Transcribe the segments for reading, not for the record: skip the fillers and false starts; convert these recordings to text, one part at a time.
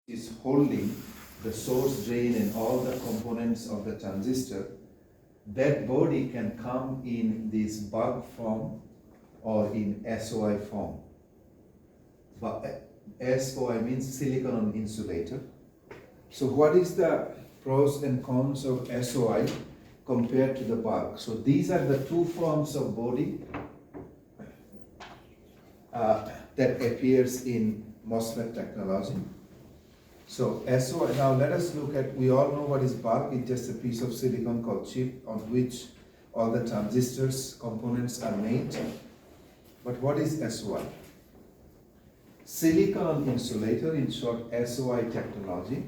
is holding the source, drain and all the components of the transistor, that body can come in this bulk form or in SOI form. But SOI means silicon on insulator. So what is the pros and cons of SOI compared to the bulk? So these are the two forms of body that appears in MOSFET technology. So SOI, now let us look at, we all know what is bulk. It's just a piece of silicon called chip on which all the transistors components are made. But what is SOI? Silicon on insulator, in short SOI technology.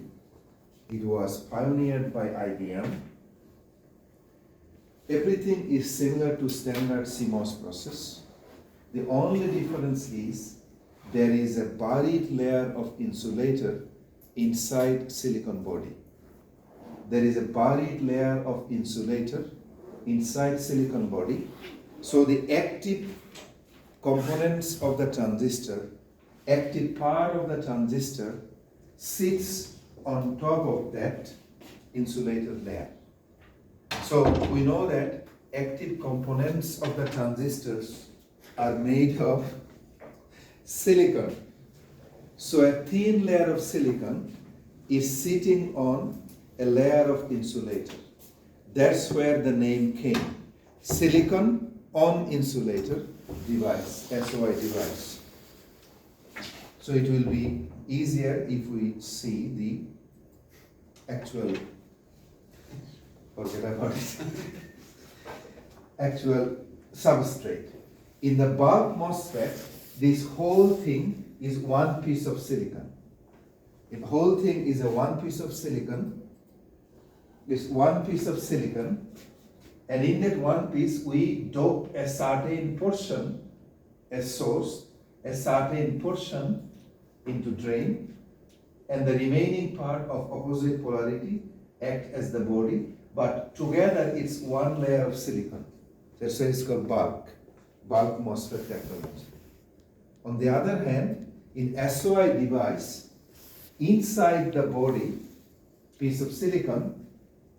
It was pioneered by IBM. Everything is similar to standard CMOS process. The only difference is there is a buried layer of insulator inside silicon body. There is a buried layer of insulator inside silicon body. So the active components of the transistor, active part of the transistor sits on top of that insulator layer. So we know that active components of the transistors are made of silicon. So a thin layer of silicon is sitting on a layer of insulator. That's where the name came. Silicon on insulator device, SOI device. So it will be easier if we see the actual, forget about it, actual substrate. In the bulk MOSFET, this whole thing is one piece of silicon. The whole thing is a one piece of silicon. This one piece of silicon, and in that one piece we dope a certain portion as source, a certain portion into drain, and the remaining part of opposite polarity act as the body, but together it's one layer of silicon. That's why it's called bulk MOSFET technology. On the other hand, in SOI device, inside the body, piece of silicon,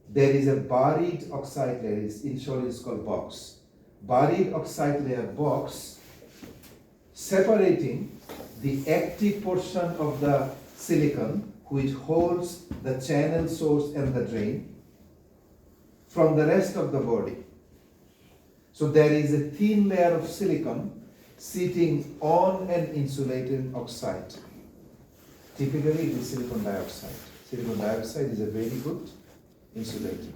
there is a buried oxide layer. In short, it's called box. Buried oxide layer box separating the active portion of the silicon, which holds the channel, source and the drain, from the rest of the body. So there is a thin layer of silicon sitting on an insulating oxide. Typically it is silicon dioxide. Silicon dioxide is a very good insulator.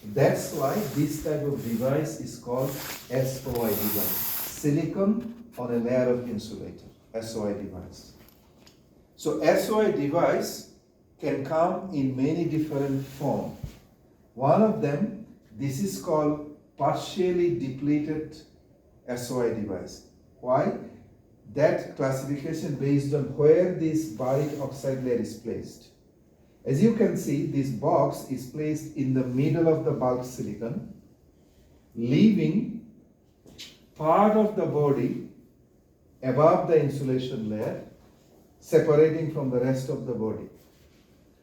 That's why this type of device is called SOI device. Silicon on a layer of insulator, SOI device. So SOI device can come in many different forms. One of them, this is called partially depleted SOI device. Why? That classification based on where this buried oxide layer is placed. As you can see, this box is placed in the middle of the bulk silicon, leaving part of the body above the insulation layer, separating from the rest of the body.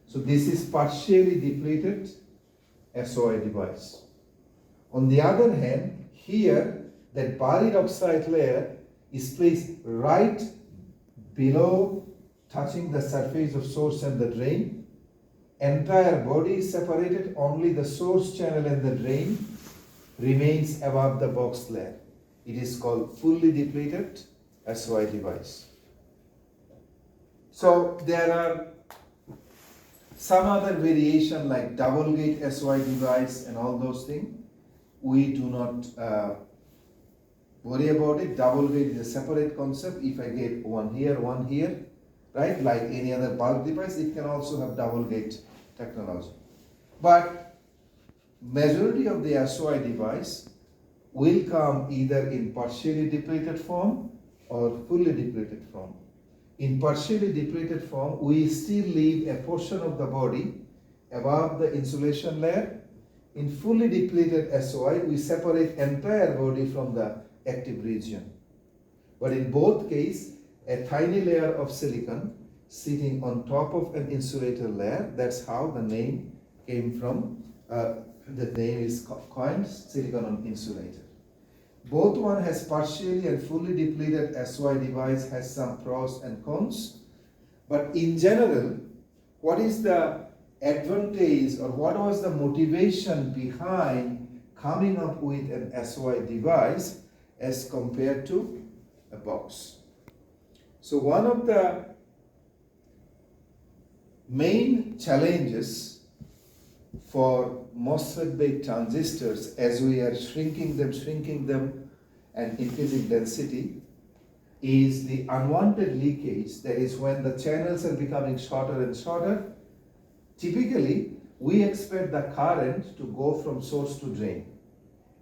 So this is partially depleted SOI device. On the other hand, here, that buried oxide layer is placed right below, touching the surface of source and the drain. Entire body is separated, only the source channel and the drain remains above the box layer. It is called fully depleted SOI device. So there are some other variation like double gate SOI device and all those things. We do not worry about it. Double gate is a separate concept. If I get one here, right? Like any other bulk device, it can also have double gate technology. But majority of the SOI device will come either in partially depleted form or fully depleted form. In partially depleted form, we still leave a portion of the body above the insulation layer. In fully depleted SOI, we separate entire body from the active region. But in both cases, a tiny layer of silicon sitting on top of an insulator layer. That's how the name came from. The name is coined, silicon on insulator. Both one has partially and fully depleted SY device, has some pros and cons. But in general, what is the advantage or what was the motivation behind coming up with an SY device as compared to a box? So one of the main challenges for MOSFET-based transistors, as we are shrinking them and increasing density, is the unwanted leakage. That is, when the channels are becoming shorter and shorter, typically we expect the current to go from source to drain.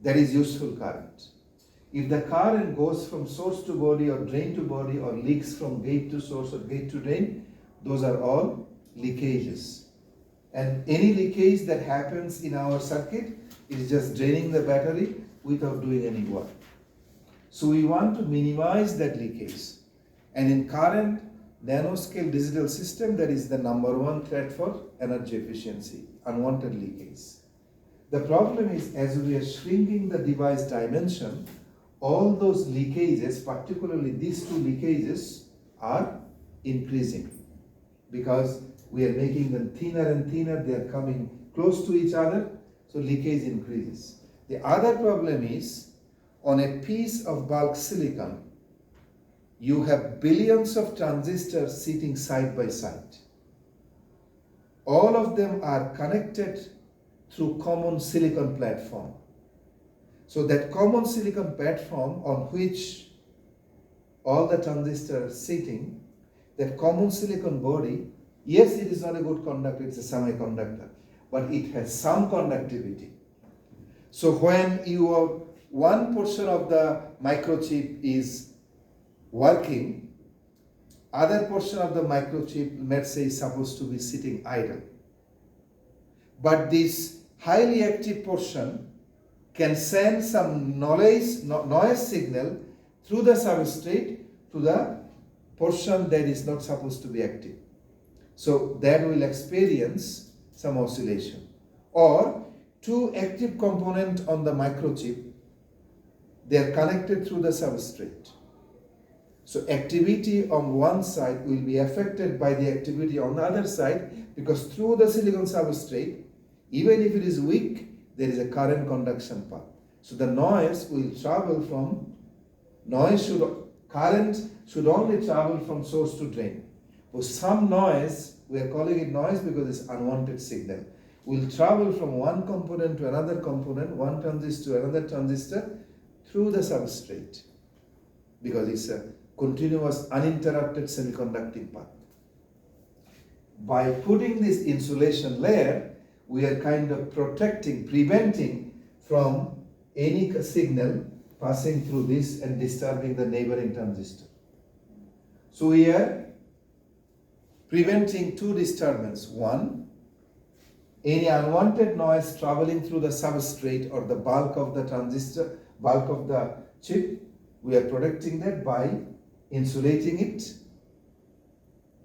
That is useful current. If the current goes from source to body or drain to body or leaks from gate to source or gate to drain, those are all leakages. And any leakage that happens in our circuit is just draining the battery without doing any work. So we want to minimize that leakage. And in current nanoscale digital system, that is the number one threat for energy efficiency, unwanted leakage. The problem is, as we are shrinking the device dimension, all those leakages, particularly these two leakages, are increasing because we are making them thinner and thinner, they are coming close to each other, so leakage increases. The other problem is, on a piece of bulk silicon, you have billions of transistors sitting side by side. All of them are connected through common silicon platform. So that common silicon platform on which all the transistors are sitting, that common silicon body, yes, it is not a good conductor, it's a semiconductor, but it has some conductivity. So when one portion of the microchip is working, other portion of the microchip, let's say, is supposed to be sitting idle. But this highly active portion can send some noise signal through the substrate to the portion that is not supposed to be active. So that will experience some oscillation. Or two active components on the microchip, they are connected through the substrate. So activity on one side will be affected by the activity on the other side, because through the silicon substrate, even if it is weak, there is a current conduction path. So the noise will travel from, current should only travel from source to drain. For some noise, we are calling it noise because it's unwanted signal, will travel from one component to another component, one transistor to another transistor, through the substrate, because it's a continuous uninterrupted semiconducting path. By putting this insulation layer, we are kind of preventing from any signal passing through this and disturbing the neighboring transistor. So we are preventing two disturbances. One, any unwanted noise traveling through the substrate or the bulk of the transistor, bulk of the chip, we are protecting that by insulating it.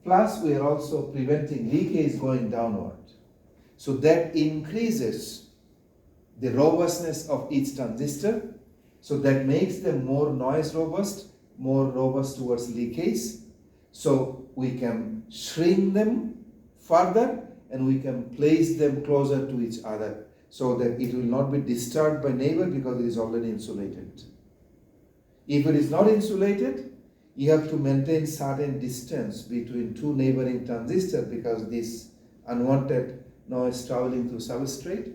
Plus, we are also preventing leakage going downward. So that increases the robustness of each transistor. So that makes them more noise robust, more robust towards leakage. So we can shrink them further and we can place them closer to each other so that it will not be disturbed by neighbor because it is already insulated. If it is not insulated, you have to maintain certain distance between two neighboring transistors because this unwanted noise traveling through substrate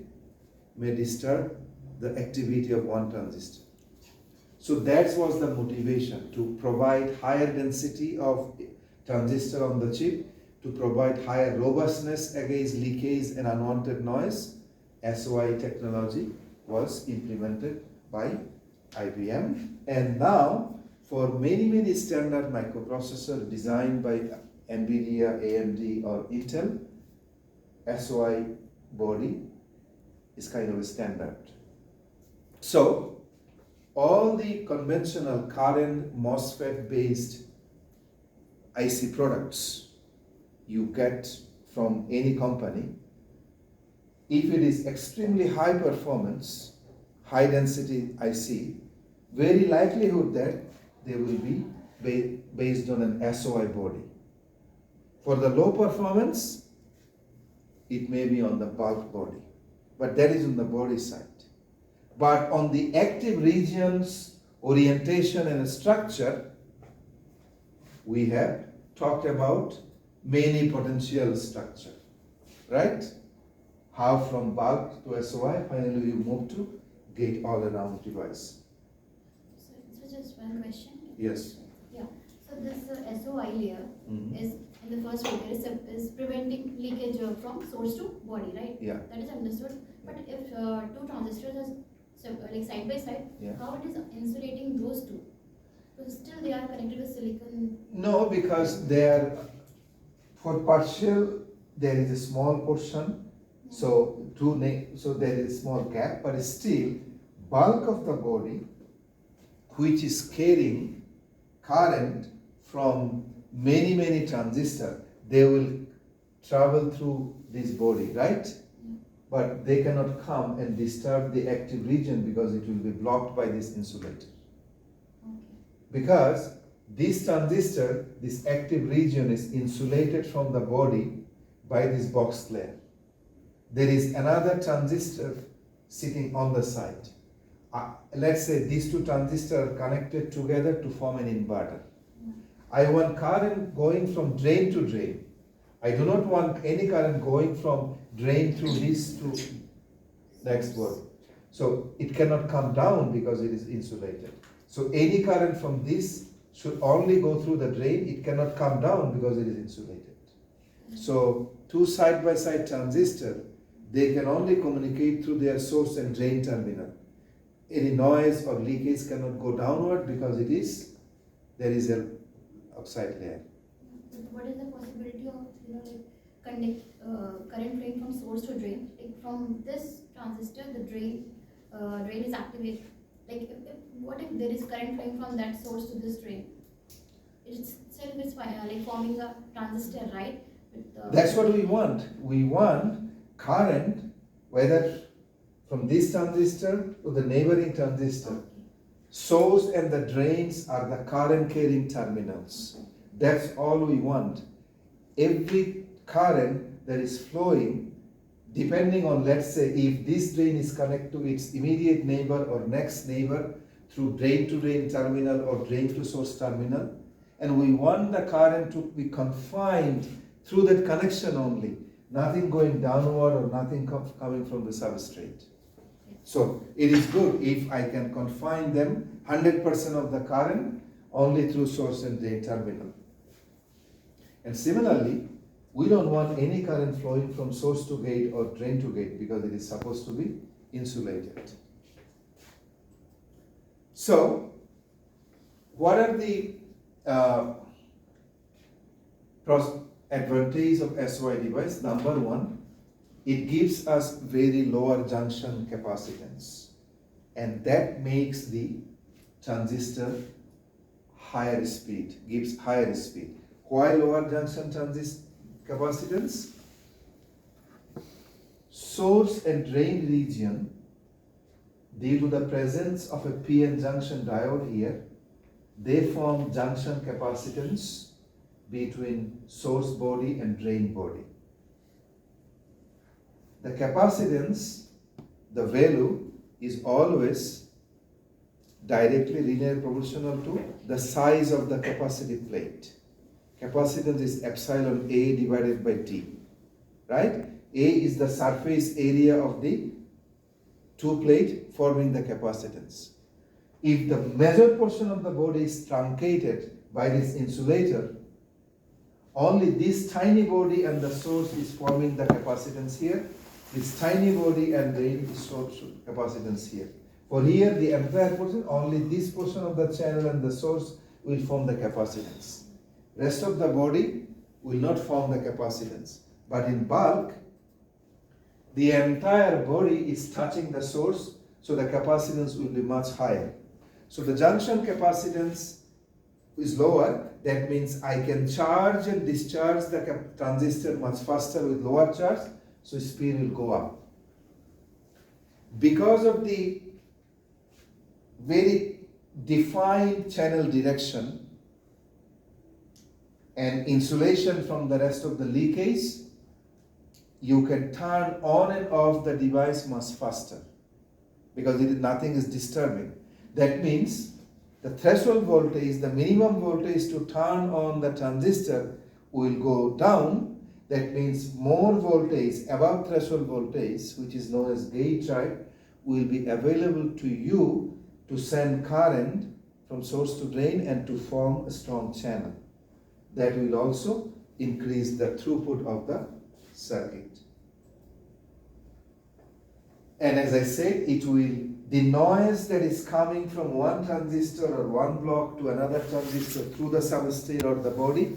may disturb the activity of one transistor. So that was the motivation, to provide higher density of transistor on the chip, to provide higher robustness against leakage and unwanted noise. SY technology was implemented by IBM, and now for many standard microprocessors designed by NVIDIA, AMD or Intel, SY body is kind of a standard. So all the conventional current MOSFET based IC products you get from any company, if it is extremely high performance, high density IC, very likelihood that they will be based on an SOI body. For the low performance, it may be on the bulk body, but that is on the body side. But on the active regions, orientation and structure, we have talked about many potential structure, right? How from bulk to SOI, finally you move to gate-all-around device. So just one question. Yes. Yeah. So this SOI layer is in the first figure is preventing leakage from source to body, right? Yeah. That is understood. But if two transistors are like side by side, Yeah. how it is insulating those two? Because still they are connected with silicon. No, because they are, for partial, there is a small portion. So there is a small gap, but still bulk of the body, which is carrying current from many transistors, they will travel through this body, right? But they cannot come and disturb the active region because it will be blocked by this insulator. Okay. Because this transistor, this active region is insulated from the body by this box layer. There is another transistor sitting on the side. Let's say these two transistors are connected together to form an inverter. I want current going from drain to drain. I do not want any current going from drain through this to next word. So it cannot come down because it is insulated. So any current from this should only go through the drain. It cannot come down because it is insulated. So two side-by-side transistors, they can only communicate through their source and drain terminal. Any noise or leakage cannot go downward because there is a outside layer. What is the possibility of current flowing from source to drain? Like from this transistor, the drain is activated. Like what if there is current flowing from that source to this drain? It's like forming a transistor, right? That's what we want. We want current, whether from this transistor to the neighboring transistor. Okay. Source and the drains are the current carrying terminals. Okay. That's all we want. Every current that is flowing, depending on, let's say, if this drain is connected to its immediate neighbor or next neighbor through drain to drain terminal or drain to source terminal, and we want the current to be confined through that connection only, nothing going downward or nothing coming from the substrate. So it is good if I can confine them 100% of the current only through source and drain terminal. And similarly, we don't want any current flowing from source to gate or drain to gate because it is supposed to be insulated. So, what are the advantages of SOI device? Number one, it gives us very lower junction capacitance, and that makes the transistor higher speed, gives higher speed. Why lower junction transistor capacitance? Source and drain region, due to the presence of a PN junction diode here, they form junction capacitance between source body and drain body. The capacitance, the value is always directly linear proportional to the size of the capacitive plate. Capacitance is epsilon A divided by T, right? A is the surface area of the two plate forming the capacitance. If the major portion of the body is truncated by this insulator, only this tiny body and the source is forming the capacitance here. This tiny body and drain is source capacitance here. For here, the entire portion, only this portion of the channel and the source will form the capacitance. Rest of the body will not form the capacitance. But in bulk, the entire body is touching the source, so the capacitance will be much higher. So the junction capacitance is lower, that means I can charge and discharge the transistor much faster with lower charge, so speed will go up. Because of the very defined channel direction and insulation from the rest of the leakage, you can turn on and off the device much faster because nothing is disturbing. That means the threshold voltage, the minimum voltage to turn on the transistor will go down. That means more voltage above threshold voltage, which is known as gate drive, will be available to you to send current from source to drain and to form a strong channel. That will also increase the throughput of the circuit. And as I said, the noise that is coming from one transistor or one block to another transistor through the substrate or the body,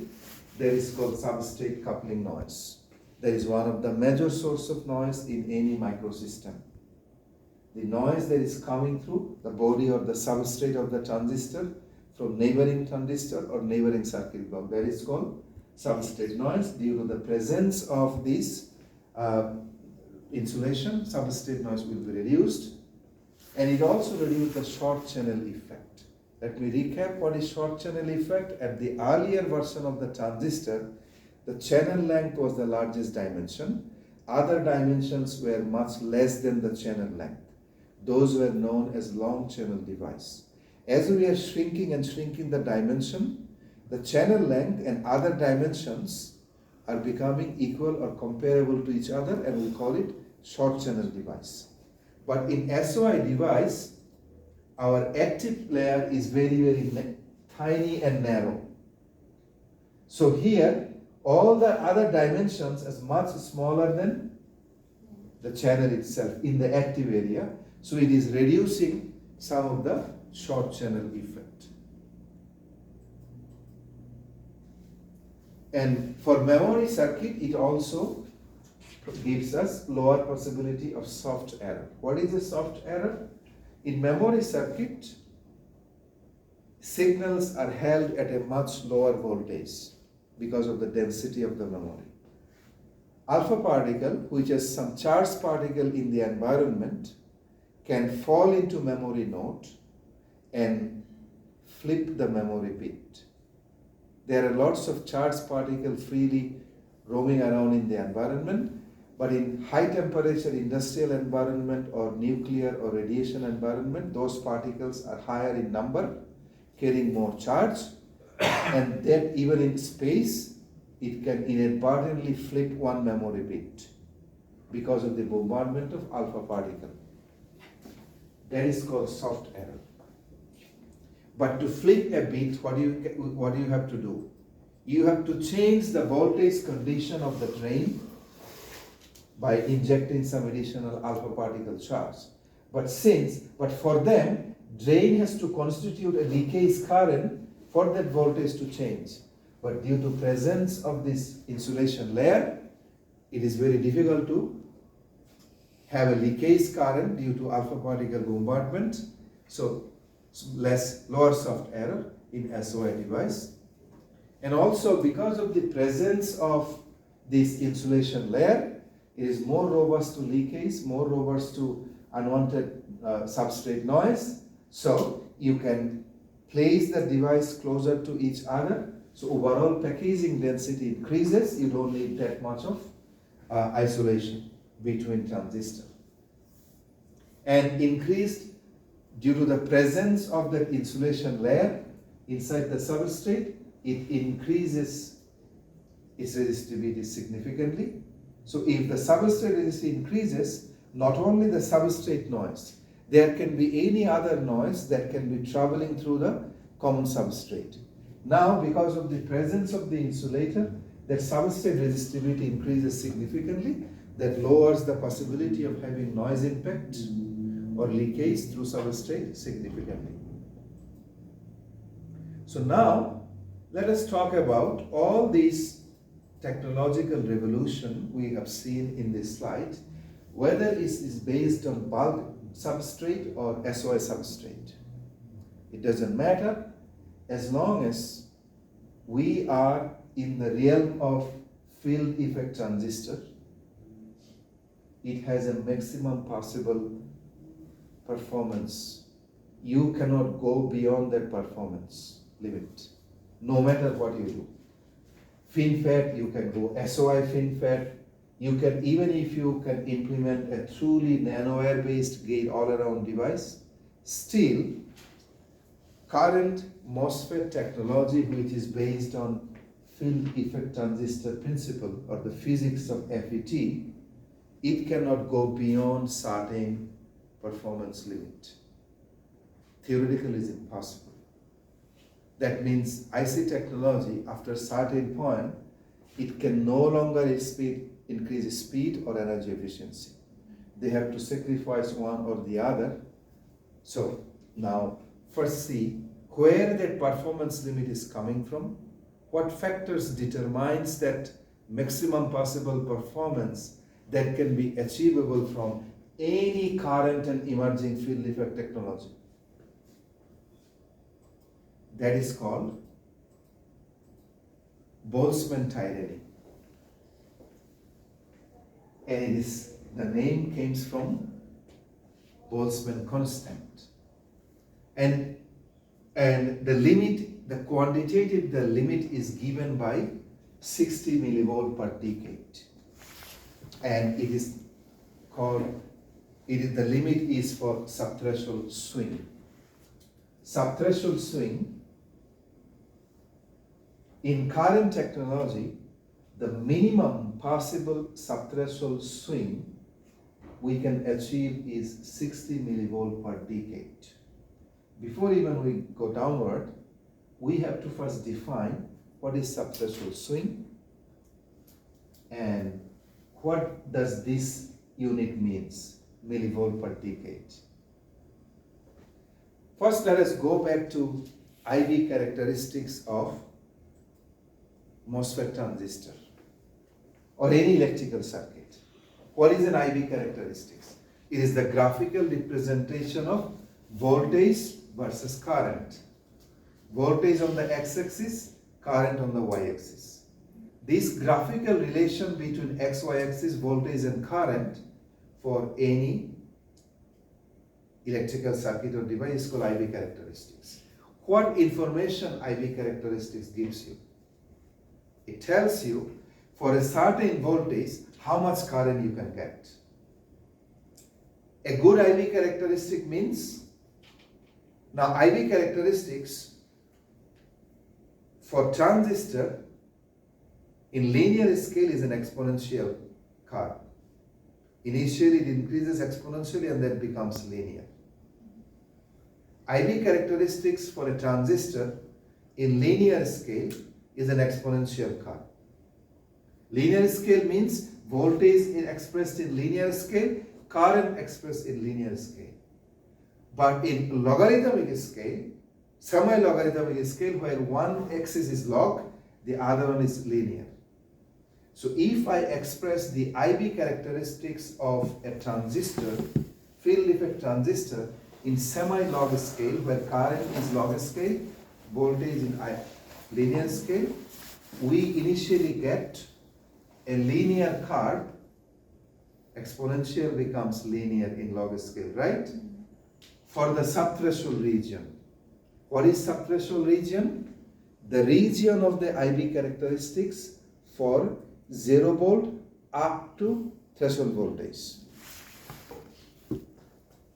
that is called substrate coupling noise. That is one of the major source of noise in any microsystem. The noise that is coming through the body or the substrate of the transistor from neighboring transistor or neighboring circuit block, that is called substrate noise. Due to the presence of this insulation, substrate noise will be reduced, and it also reduces the short channel effect. Let me recap what is short channel effect. At the earlier version of the transistor, the channel length was the largest dimension. Other dimensions were much less than the channel length. Those were known as long channel device. As we are shrinking and shrinking the dimension, the channel length and other dimensions are becoming equal or comparable to each other, and we call it short channel device. But in SOI device, our active layer is very, very tiny and narrow. So here, all the other dimensions are much smaller than the channel itself in the active area. So it is reducing some of the short channel effect. And for memory circuit, it also gives us lower possibility of soft error. What is a soft error? In memory circuit, signals are held at a much lower voltage because of the density of the memory. Alpha particle, which is some charged particle in the environment, can fall into memory node and flip the memory bit. There are lots of charged particles freely roaming around in the environment, but in high temperature industrial environment or nuclear or radiation environment, those particles are higher in number, carrying more charge, and then even in space, it can inadvertently flip one memory bit because of the bombardment of alpha particle. That is called soft error. But to flip a bit, what do you have to do? You have to change the voltage condition of the drain by injecting some additional alpha particle charge. But for them, drain has to constitute a leakage current for that voltage to change. But due to presence of this insulation layer, it is very difficult to have a leakage current due to alpha particle bombardment. So lower soft error in SOI device. And also because of the presence of this insulation layer, it is more robust to leakage, more robust to unwanted substrate noise. So you can place the device closer to each other. So overall packaging density increases. You don't need that much of isolation between transistors. And increased due to the presence of that insulation layer inside the substrate, it increases its resistivity significantly. So if the substrate resistivity increases, not only the substrate noise, there can be any other noise that can be traveling through the common substrate. Now, because of the presence of the insulator, that substrate resistivity increases significantly. That lowers the possibility of having noise impact or leakage through substrate significantly. So now, let us talk about all these technological revolution we have seen in this slide, whether it is based on bulk substrate or SOI substrate. It doesn't matter. as long as we are in the realm of field effect transistor, it has a maximum possible performance. You cannot go beyond that performance limit, no matter what you do. FinFET, you can go SOI FinFET, you can, even if you can implement a truly nanowire based gate all around device, still current MOSFET technology, which is based on field effect transistor principle or the physics of FET, it cannot go beyond certain performance limit. Theoretically is impossible. That means IC technology, after a certain point, it can no longer increase speed or energy efficiency. They have to sacrifice one or the other. So now first see where that performance limit is coming from, what factors determines that maximum possible performance that can be achievable from any current and emerging field effect technology. That is called Boltzmann tyranny. And it is, the name comes from Boltzmann constant. And the limit, the quantitative, the limit is given by 60 millivolt per decade. And it is called, the limit is for subthreshold swing. Subthreshold swing, in current technology, the minimum possible subthreshold swing we can achieve is 60 millivolt per decade. Before even we go downward, we have to first define what is subthreshold swing and what does this unit means, millivolt per decade. First, let us go back to IV characteristics of MOSFET transistor or any electrical circuit. What is an IV characteristics? It is the graphical representation of voltage versus current. Voltage on the x-axis, current on the y-axis. This graphical relation between x-y axis, voltage and current for any electrical circuit or device is called IV characteristics. What information IV characteristics gives you? It tells you for a certain voltage how much current you can get. A good IV characteristic means, now IV characteristics for transistor in linear scale is an exponential curve. Initially it increases exponentially and then becomes linear. IV characteristics for a transistor in linear scale is an exponential curve. Linear scale means voltage is expressed in linear scale, current expressed in linear scale. But in logarithmic scale, semi-logarithmic scale, where one axis is log, the other one is linear. So if I express the IV characteristics of a transistor, field effect transistor, in semi-log scale, where current is log scale, voltage in linear scale, we initially get a linear curve, exponential becomes linear in log scale, right? For the subthreshold region. What is subthreshold region? The region of the IV characteristics for 0 volt up to threshold voltage.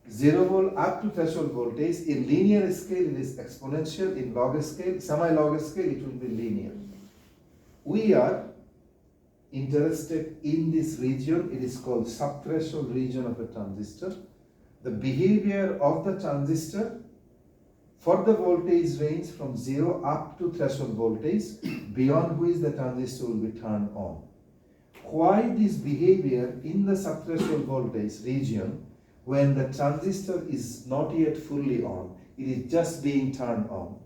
0 volt up to threshold voltage, in linear scale it is exponential, in log scale, semi-log scale it will be linear. We are interested in this region, it is called subthreshold region of a transistor. The behavior of the transistor for the voltage range from 0 up to threshold voltage, beyond which the transistor will be turned on. Why this behavior in the subthreshold voltage region when the transistor is not yet fully on, it is just being turned on?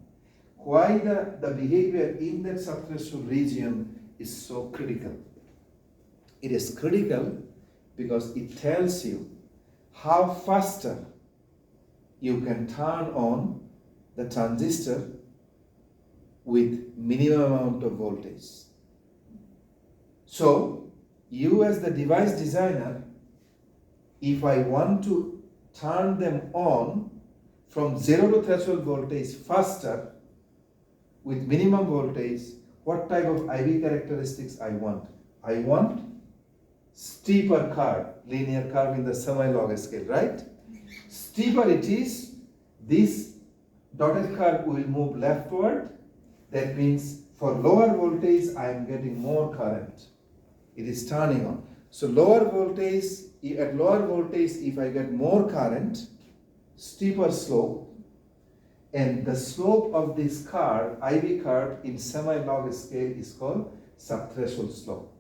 Why the behavior in that subthreshold region is so critical? It is critical because it tells you how faster you can turn on the transistor with minimum amount of voltage. So, you as the device designer, if I want to turn them on from 0 to threshold voltage faster with minimum voltage, what type of IV characteristics I want? I want steeper curve, linear curve in the semi-log scale, right? Steeper it is, this dotted curve will move leftward. That means for lower voltage, I am getting more current. It is turning on. So lower voltage, at lower voltage, if I get more current, steeper slope, and the slope of this curve, IV curve in semi-log scale is called subthreshold slope.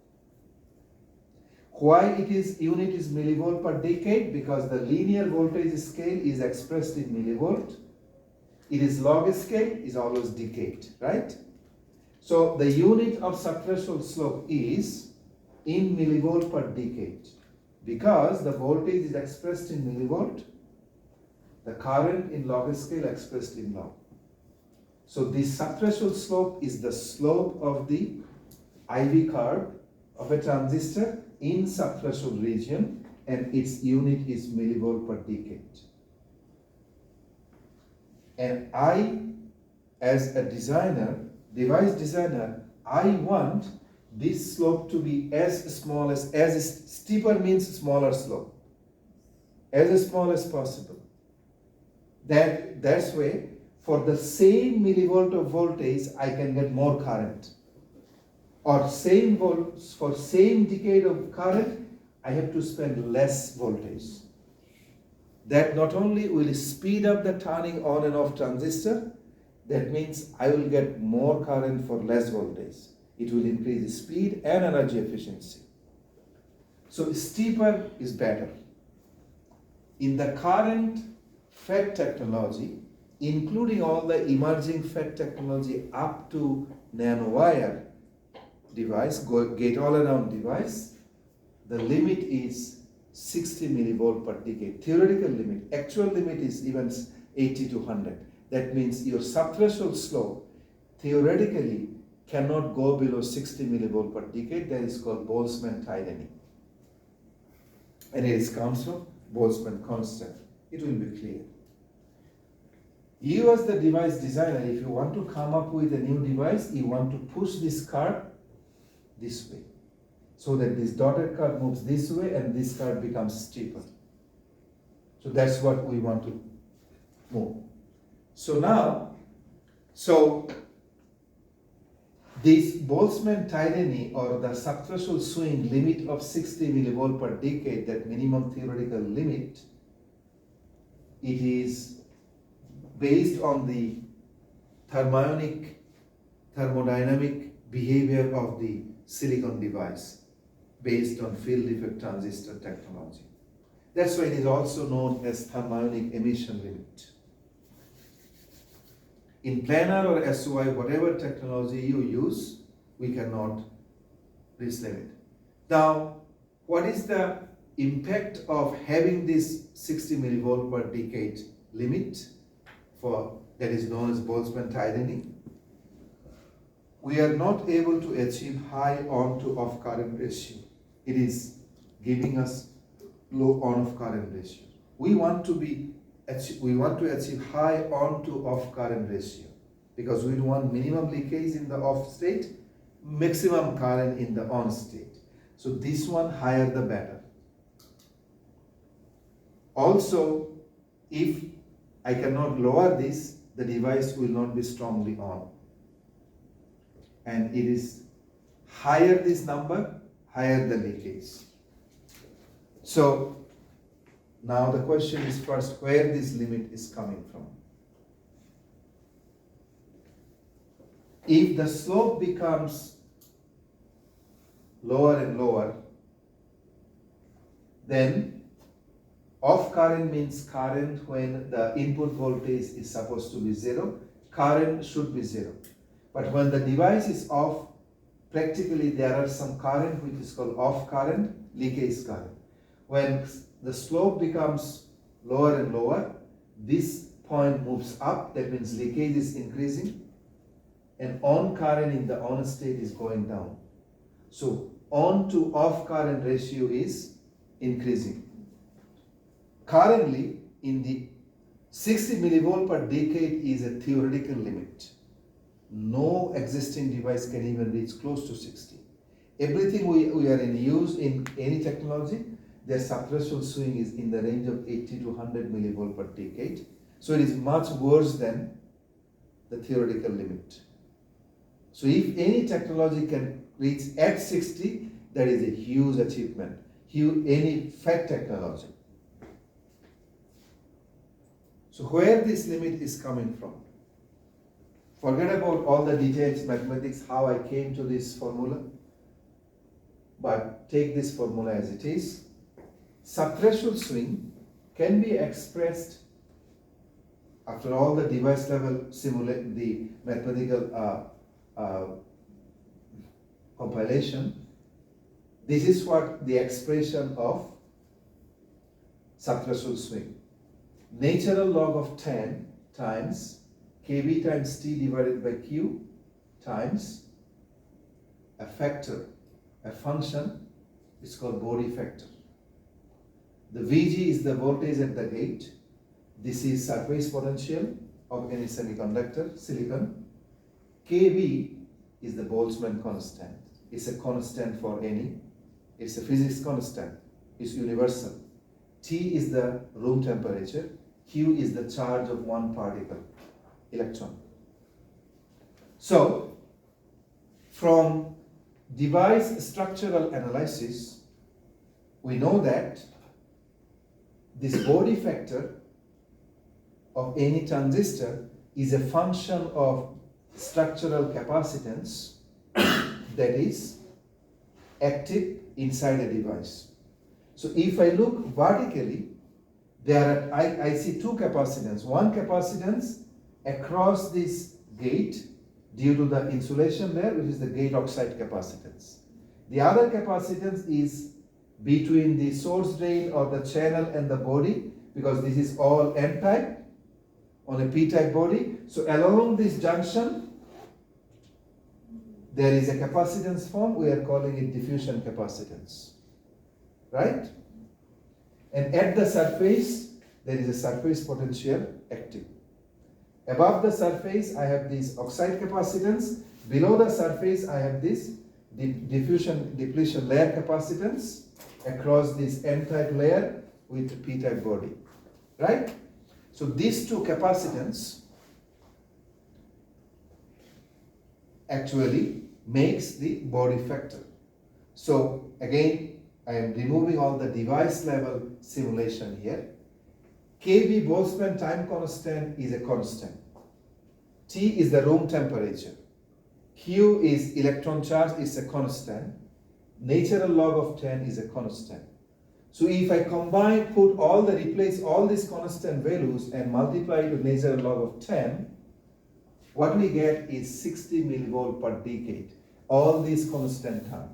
Why it is unit is millivolt per decade? Because the linear voltage scale is expressed in millivolt. It is log scale, is always decade, right? So the unit of subthreshold slope is in millivolt per decade. Because the voltage is expressed in millivolt, the current in log scale expressed in log. So this subthreshold slope is the slope of the IV curve of a transistor in subthreshold region, and its unit is millivolt per decade. And I, as a designer, device designer, I want this slope to be as small as steeper means smaller slope, as small as possible. That's way, for the same millivolt of voltage, I can get more current. Or for same decade of current, I have to spend less voltage. That not only will speed up the turning on and off transistor, that means I will get more current for less voltage. It will increase speed and energy efficiency. So steeper is better. In the current FET technology, including all the emerging FET technology up to nanowire device, gate-all-around device, the limit is 60 millivolt per decade. Theoretical limit. Actual limit is even 80 to 100. That means your subthreshold slope theoretically cannot go below 60 millivolt per decade. That is called Boltzmann tyranny. And it comes from Boltzmann constant. It will be clear. You as the device designer, if you want to come up with a new device, you want to push this curve this way, so that this dotted curve moves this way and this curve becomes steeper. So that's what we want to move. So now, this Boltzmann tyranny, or the subthreshold swing limit of 60 millivolt per decade, that minimum theoretical limit, it is based on the thermodynamic behavior of the silicon device, based on field effect transistor technology. That's why it is also known as thermionic emission limit. In planar or SOI, whatever technology you use, we cannot reach limit. Now, what is the impact of having this 60 millivolt per decade limit that is known as Boltzmann tyranny? We are not able to achieve high on to off current ratio. It is giving us low on off current ratio. We want to achieve high on to off current ratio, because we want minimum leakage in the off state, maximum current in the on state. So this one, higher the better. Also, if I cannot lower this, the device will not be strongly on. And it is higher this number, higher the leakage. So now the question is first, where this limit is coming from. If the slope becomes lower and lower, then off current means current when the input voltage is supposed to be 0, current should be 0. But when the device is off, practically there are some current which is called off current, leakage current. When the slope becomes lower and lower, this point moves up, that means leakage is increasing. and on current in the on state is going down. So on to off current ratio is increasing. Currently, in the 60 millivolt per decade is a theoretical limit. No existing device can even reach close to 60. Everything we are in use in any technology, their subthreshold swing is in the range of 80 to 100 millivolt per decade. So it is much worse than the theoretical limit. So if any technology can reach at 60, that is a huge achievement. Any FET technology. So where this limit is coming from? Forget about all the details, mathematics, how I came to this formula. But take this formula as it is. Subthreshold swing can be expressed after all the device level the mathematical compilation. This is what the expression of subthreshold swing. Natural log of 10 times kV times T divided by Q times a factor, a function, it's called Bode factor. The Vg is the voltage at the gate. This is surface potential of any semiconductor, silicon. Kv is the Boltzmann constant. It's a constant for any. It's a physics constant. It's universal. T is the room temperature. Q is the charge of one particle, electron. So, from device structural analysis, we know that this Bode factor of any transistor is a function of structural capacitance that is active inside a device. So if I look vertically, I see two capacitance. One capacitance across this gate due to the insulation there, which is the gate oxide capacitance. The other capacitance is between the source drain or the channel and the body, because this is all N-type on a P-type body. So along this junction, there is a capacitance form. We are calling it diffusion capacitance, right? And at the surface, there is a surface potential active. Above the surface, I have this oxide capacitance. Below the surface, I have this diffusion depletion layer capacitance across this N-type layer with P-type body, right? So these two capacitance actually makes the Bode factor. So again, I am removing all the device level simulation here. Kv Boltzmann time constant is a constant. T is the room temperature. Q is electron charge, is a constant. Natural log of 10 is a constant. So if I replace all these constant values and multiply to natural log of 10, what we get is 60 millivolt per decade. All these constant term.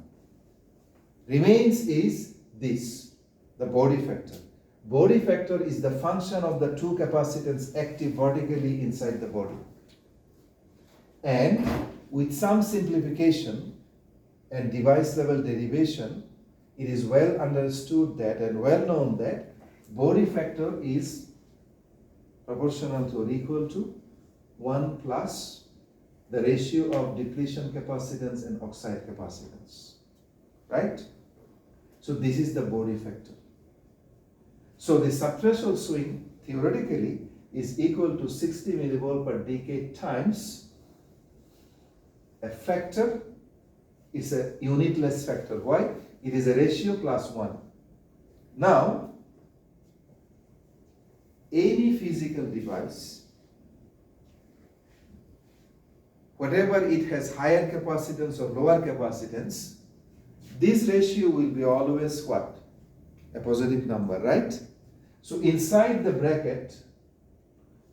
Remains is this, the Bode factor. Bode factor is the function of the two capacitance active vertically inside the body. And with some simplification and device level derivation, it is well understood that and well known that Bode factor is proportional to or equal to 1 plus the ratio of depletion capacitance and oxide capacitance, right? So this is the Bode factor. So the subthreshold swing theoretically is equal to 60 millivolt per decade times a factor is a unitless factor. Why? It is a ratio plus 1. Now, any physical device, whatever it has higher capacitance or lower capacitance, this ratio will be always what? A positive number, right? So inside the bracket,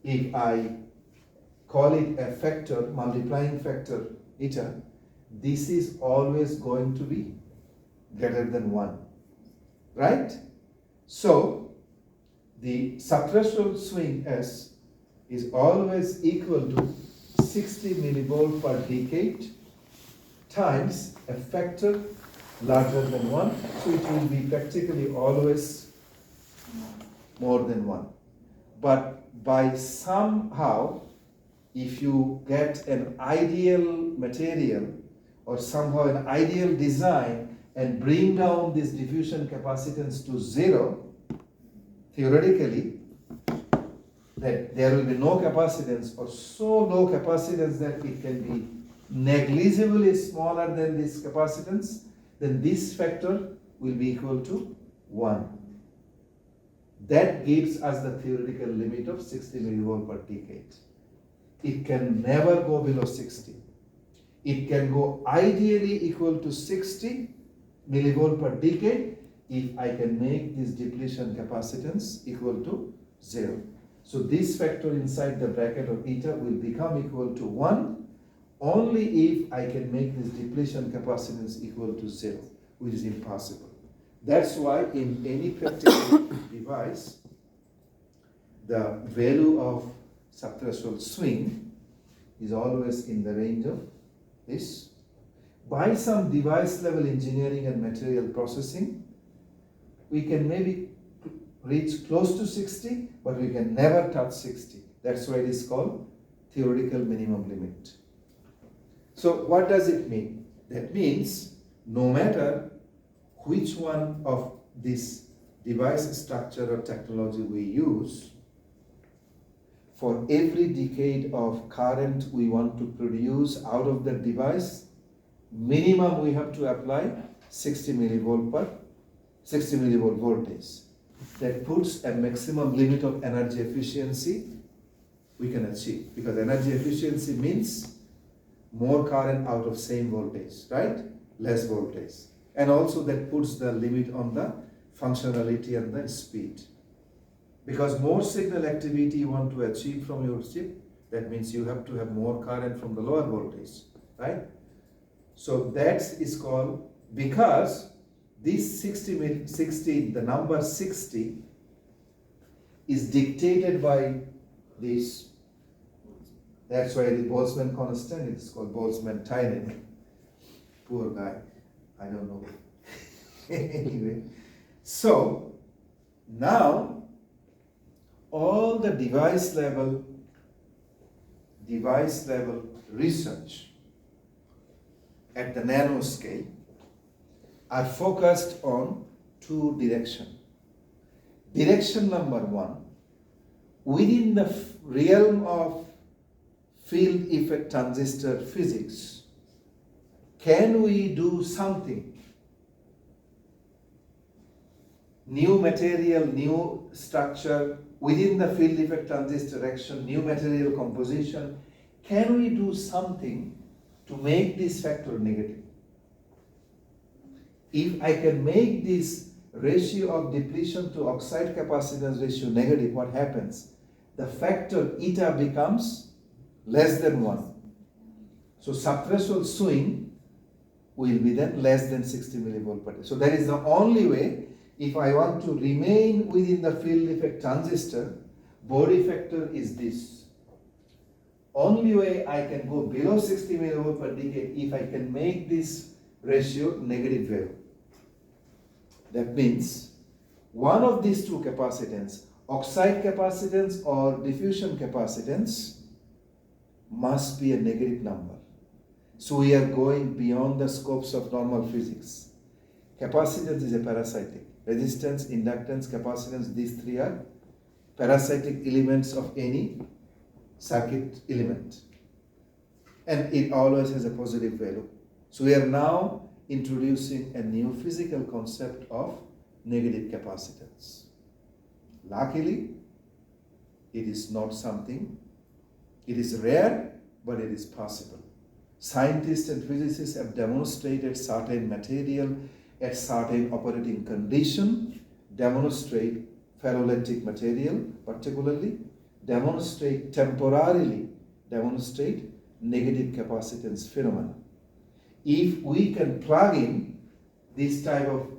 if I call it a factor, multiplying factor eta, this is always going to be greater than 1, right? So the subthreshold swing S is always equal to 60 millivolt per decade times a factor larger than 1, so it will be practically always more than 1. But by somehow, if you get an ideal material or somehow an ideal design and bring down this diffusion capacitance to 0, theoretically, that there will be no capacitance or so low capacitance that it can be negligibly smaller than this capacitance, then this factor will be equal to 1. That gives us the theoretical limit of 60 millivolt per decade. It can never go below 60. It can go ideally equal to 60 millivolt per decade if I can make this depletion capacitance equal to 0. So this factor inside the bracket of eta will become equal to 1 only if I can make this depletion capacitance equal to 0, which is impossible. That's why in any practical device, the value of subthreshold swing is always in the range of this. By some device level engineering and material processing, we can maybe reach close to 60, but we can never touch 60. That's why it is called theoretical minimum limit. So what does it mean? That means no matter which one of this device structure or technology we use, for every decade of current we want to produce out of the device, minimum we have to apply 60 millivolt voltage. That puts a maximum limit of energy efficiency we can achieve, because energy efficiency means more current out of same voltage, right? Less voltage. And also that puts the limit on the functionality and the speed. Because more signal activity you want to achieve from your chip, that means you have to have more current from the lower voltage, right? So that is called, because this 60, the number 60 is dictated by this. That's why the Boltzmann constant, it's called Boltzmann tiny. Poor guy, I don't know. Anyway, so now all the device level research at the nanoscale are focused on two directions. Direction number one, within the realm of field effect transistor physics, can we do something? New material, new structure, within the field effect transistor direction, new material composition, can we do something to make this factor negative? If I can make this ratio of depletion to oxide capacitance ratio negative, what happens? The factor eta becomes less than 1. So subthreshold swing will be then less than 60 millivolt per day. So that is the only way. If I want to remain within the field effect transistor, body factor is this. Only way I can go below 60 millivolt per decade if I can make this ratio negative value. That means one of these two capacitance, oxide capacitance or diffusion capacitance, must be a negative number. So we are going beyond the scopes of normal physics. Capacitance is a parasitic. Resistance, inductance, capacitance, these three are parasitic elements of any circuit element. And it always has a positive value. So we are now introducing a new physical concept of negative capacitance. Luckily, it is not something, it is rare, but it is possible. Scientists and physicists have demonstrated certain material at certain operating condition, demonstrate ferroelectric material particularly, temporarily demonstrate negative capacitance phenomena. If we can plug in this type of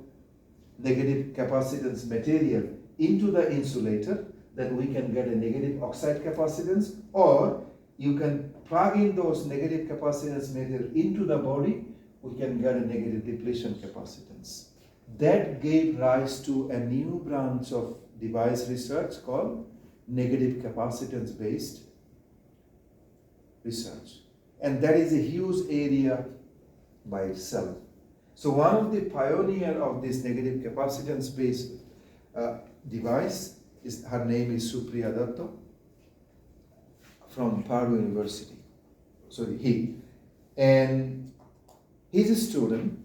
negative capacitance material into the insulator, then we can get a negative oxide capacitance, or you can plug in those negative capacitance material into the body, we can get a negative depletion capacitance. That gave rise to a new branch of device research called negative capacitance based research. And that is a huge area by itself. So one of the pioneer of this negative capacitance based device is, her name is Supriya Datta from Purdue University. Sorry, he. And he's a student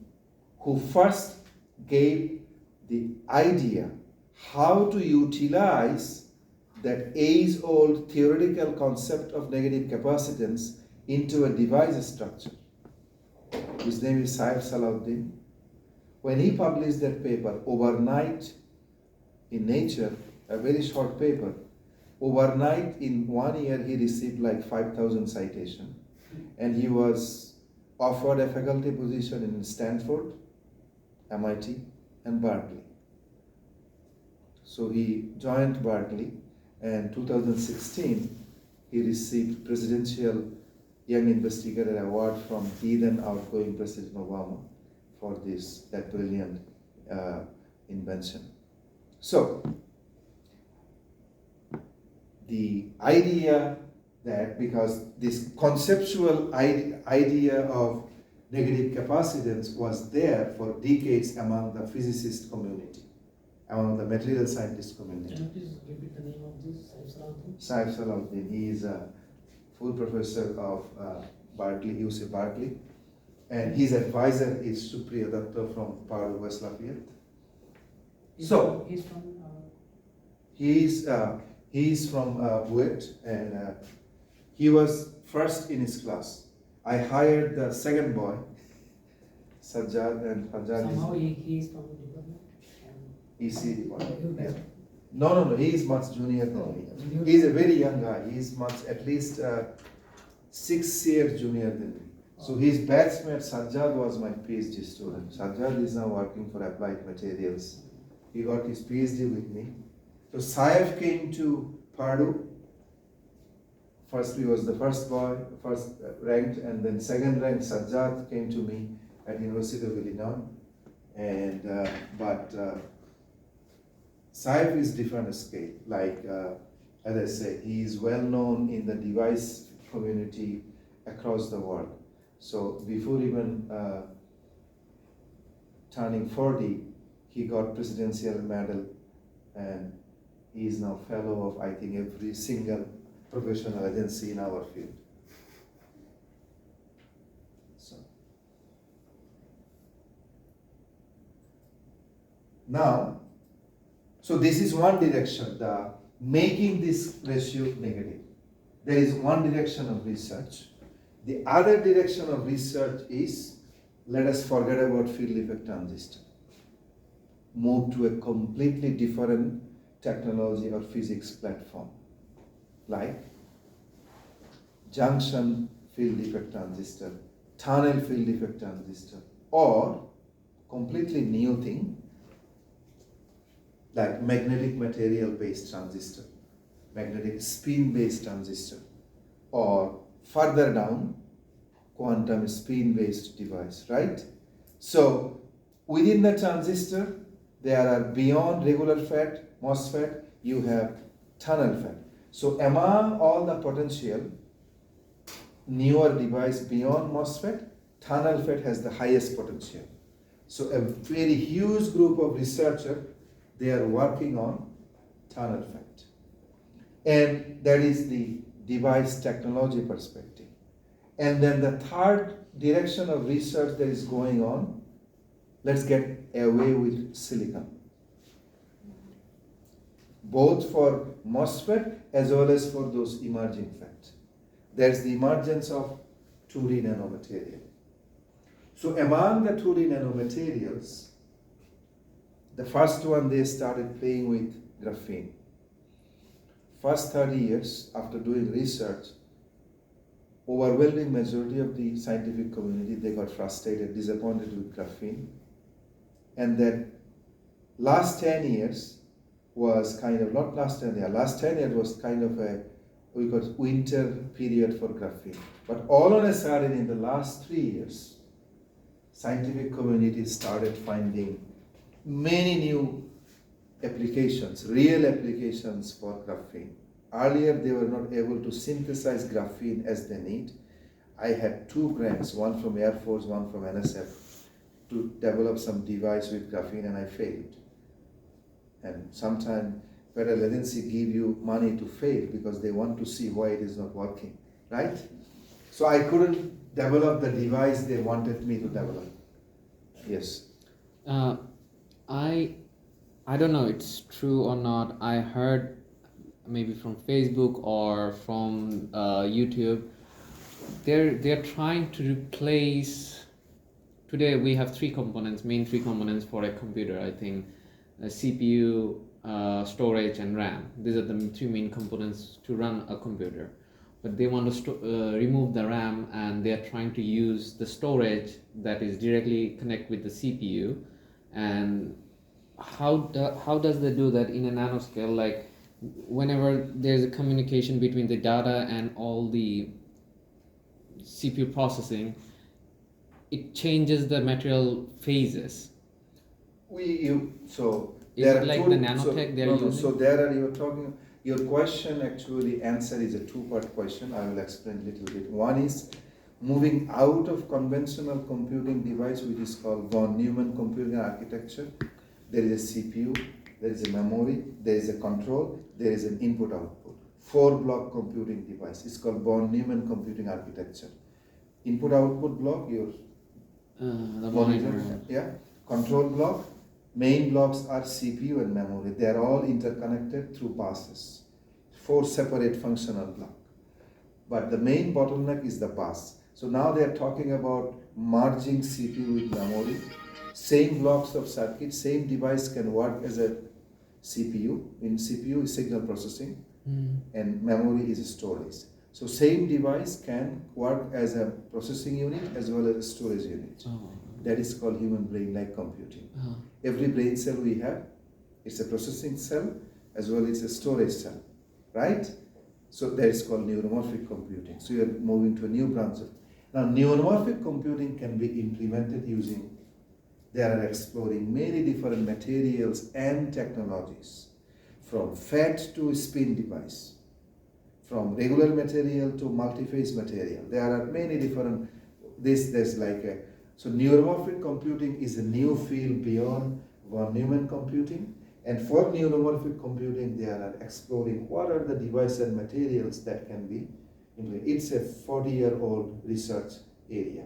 who first gave the idea how to utilize that age-old theoretical concept of negative capacitance into a device structure. His name is Saif Salahuddin. When he published that paper overnight in Nature, a very short paper, overnight in 1 year he received like 5,000 citations, and he was offered a faculty position in Stanford, MIT, and Berkeley. So he joined Berkeley, and 2016 he received Presidential Young Investigator Award from the then outgoing President Obama for that brilliant invention. So the idea that, because this conceptual idea of negative capacitance was there for decades among the physicist community, among the material scientist community. Can you please repeat the name of this, Saif Salahuddin? Saif Salahuddin, he is a full professor of Berkeley, UC Berkeley, and his advisor is Supriya Datta from Purdue, West Lafayette. He's from Buet, and he was first in his class. I hired the second boy, Sajjad, and Sajjad Somehow he is from the department. EC department. Yeah. No, he is much junior than me. He is a very young guy. He is at least 6 years junior than me. So his batchmate Sajjad was my PhD student. Sajjad is now working for Applied Materials. He got his PhD with me. So Saif came to Purdue. First, he was the first boy, first ranked, and then second ranked Sajjad came to me at University of Illinois. And but Saif is different scale. Like as I say, he is well known in the device community across the world. So before even turning 40, he got presidential medal, and he is now fellow of, I think, every single professional agency in our field. So now, so this is one direction, the making this ratio negative. There is one direction of research. The other direction of research is, let us forget about field effect transistor. Move to a completely different technology or physics platform, like junction field effect transistor, tunnel field effect transistor, or completely new thing, like magnetic material based transistor, magnetic spin based transistor, or further down, quantum spin based device, right? So within the transistor, there are beyond regular FET, MOSFET, you have tunnel FET. So among all the potential newer device beyond MOSFET, tunnel FET has the highest potential. So a very huge group of researchers, they are working on tunnel FET. And that is the device technology perspective. And then the third direction of research that is going on, let's get away with silicon. Both for MOSFET as well as for those emerging FET. There's the emergence of 2D nanomaterial. So among the 2D nanomaterials, the first one they started playing with graphene. First 30 years after doing research, overwhelming majority of the scientific community, they got frustrated, disappointed with graphene. And then last 10 years was kind of, not last 10 years, last 10 years was kind of a we call it winter period for graphene. But all on a sudden, in the last 3 years, scientific community started finding many new applications, real applications for graphene. Earlier, they were not able to synthesize graphene as they need. I had 2 grants, one from Air Force, one from NSF, to develop some device with graphene, and I failed. And sometimes federal agency give you money to fail because they want to see why it is not working, right? So I couldn't develop the device they wanted me to develop. Yes. I don't know it's true or not. I heard maybe from Facebook or from YouTube. They're trying to replace. Today we have 3 components, main 3 components for a computer. I think a CPU, storage, and RAM. These are the 3 main components to run a computer. But they want to remove the RAM, and they are trying to use the storage that is directly connect with the CPU. And how does they do that in a nanoscale? Like whenever there's a communication between the data and all the CPU processing, it changes the material phases. So Is there it are like two, the nanotech they're using? So there are, you were talking, your question actually answer is a 2-part question. I will explain a little bit. One is moving out of conventional computing device, which is called von Neumann computing architecture. There is a CPU, there is a memory, there is a control, there is an input-output. 4-block computing device. It's called von Neumann computing architecture. Input-output block, your The monitor. yeah, control block. Main blocks are CPU and memory. They are all interconnected through buses. 4 separate functional blocks. But the main bottleneck is the bus. So now they are talking about merging CPU with memory. Same blocks of circuit, same device can work as a CPU. In CPU is signal processing, and memory is storage. So same device can work as a processing unit as well as a storage unit. Oh. That is called human brain-like computing. Uh-huh. Every brain cell we have, it's a processing cell as well as a storage cell, right? So that is called neuromorphic computing. So you are moving to a new branch. Now neuromorphic computing can be implemented using, they are exploring many different materials and technologies, from FET to spin device, from regular material to multi-phase material. There are many different, there's like a, so neuromorphic computing is a new field beyond von Neumann computing. And for neuromorphic computing, they are exploring what are the devices and materials that can be implemented. It's a 40-year-old research area.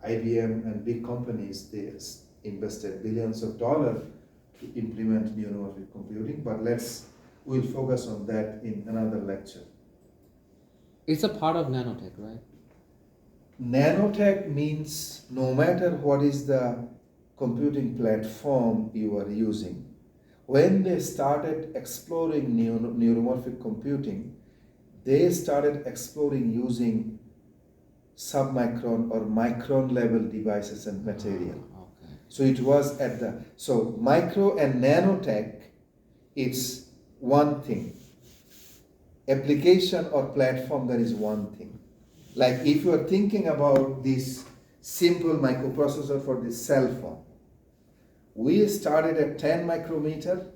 IBM and big companies, they invested billions of dollars to implement neuromorphic computing, but we'll focus on that in another lecture. It's a part of nanotech, right? Nanotech means no matter what is the computing platform you are using, when they started exploring neuromorphic computing, they started exploring using submicron or micron level devices and material. Okay. So it was at the, so micro and nanotech, it's one thing. Application or platform, that is one thing. Like if you are thinking about this simple microprocessor for this cell phone, we started at 10 micrometer,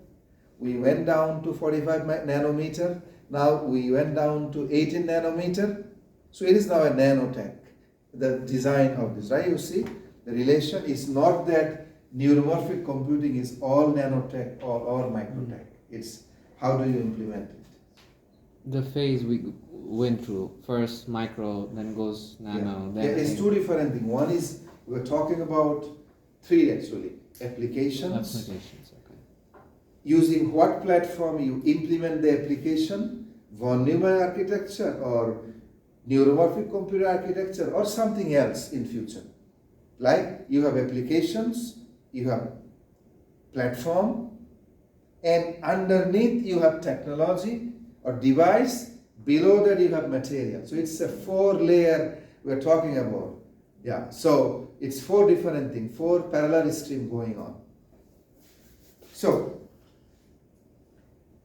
we went down to 45 nanometer, now we went down to 18 nanometer, so it is now a nanotech, the design of this, right? You see, the relation is not that neuromorphic computing is all nanotech or microtech, it's how do you implement it? The phase we went through, first micro, then goes nano, then... Yeah, it's 2 different things. One is, we're talking about 3 actually. Applications. Applications, okay. Using what platform you implement the application, von Neumann architecture or neuromorphic computer architecture or something else in future. Like you have applications, you have platform, and underneath you have technology or device, below that you have material. So it's a 4-layer we're talking about. Yeah, so it's 4 different things, 4 parallel streams going on. So